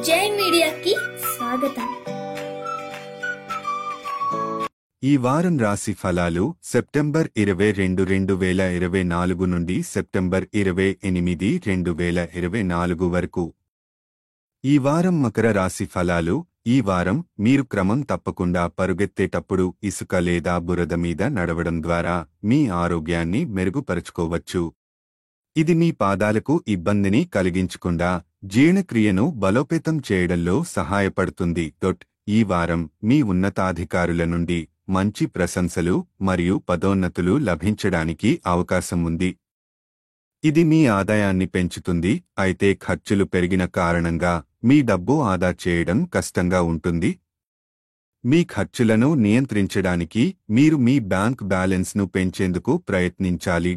జై మీడియాకి స్వాగతం. ఈ వారం రాశి ఫలాలు సెప్టెంబర్ 22, 2024 నుండి సెప్టెంబర్ 28, 2024 వరకు. ఈ వారం మకర రాశి ఫలాలు. ఈ వారం మీరు క్రమం తప్పకుండా పరుగెత్తేటప్పుడు ఇసుక లేదా బురద మీద నడవడం ద్వారా మీ ఆరోగ్యాన్ని మెరుగుపరుచుకోవచ్చు. ఇది మీ పాదాలకు ఇబ్బందిని కలిగించకుండా జీర్ణక్రియను బలోపేతం చేయడంలో సహాయపడుతుంది. ఈ వారం మీ ఉన్నతాధికారుల నుండి మంచి ప్రశంసలు మరియు పదోన్నతులు లభించడానికి అవకాశం ఉంది. ఇది మీ ఆదాయాన్ని పెంచుతుంది, అయితే ఖర్చులు పెరిగిన కారణంగా మీ డబ్బు ఆదా చేయడం కష్టంగా ఉంటుంది. మీ ఖర్చులను నియంత్రించడానికి మీరు మీ బ్యాంక్ బ్యాలెన్స్ను పెంచేందుకు ప్రయత్నించాలి.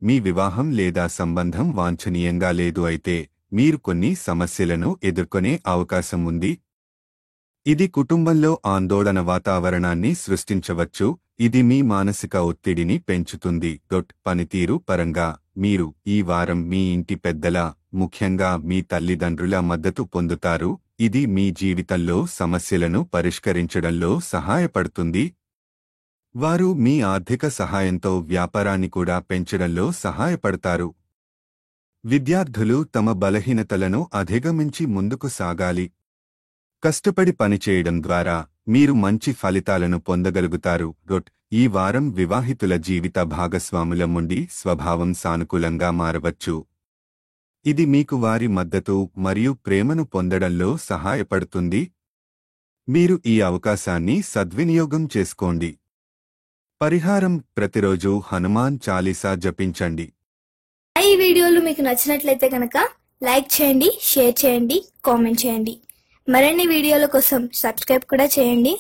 మీ వివాహం లేదా సంబంధం వాంఛనీయంగా లేదు, అయితే మీరు కొన్ని సమస్యలను ఎదుర్కొనే అవకాశం ఉంది. ఇది కుటుంబంలో ఆందోళన వాతావరణాన్ని సృష్టించవచ్చు. ఇది మీ మానసిక ఒత్తిడిని పెంచుతుంది. పనితీరు పరంగా మీరు ఈ వారం మీ ఇంటి పెద్దల, ముఖ్యంగా మీ తల్లిదండ్రుల మద్దతు పొందుతారు. ఇది మీ జీవితంలో సమస్యలను పరిష్కరించడంలో సహాయపడుతుంది. వారు మీ ఆర్థిక సహాయంతో వ్యాపారాన్ని కూడా పెంచడంలో సహాయపడతారు. విద్యార్థులు తమ బలహీనతలను అధిగమించి ముందుకు సాగాలి. కష్టపడి పనిచేయడం ద్వారా మీరు మంచి ఫలితాలను పొందగలుగుతారు. ఈ వారం వివాహితుల జీవిత భాగస్వాముల నుండి స్వభావం సానుకూలంగా మారవచ్చు. ఇది మీకు వారి మద్దతు మరియు ప్రేమను పొందడంలో సహాయపడుతుంది. మీరు ఈ అవకాశాన్ని సద్వినియోగం చేసుకోండి. పరిహారం: ప్రతిరోజు హనుమాన్ చాలీసా జపించండి. ఈ వీడియోలు మీకు నచ్చినట్లయితే కనుక లైక్ చేయండి, షేర్ చేయండి, కామెంట్ చేయండి. మరిన్ని వీడియోల కోసం సబ్స్క్రైబ్ కూడా చేయండి.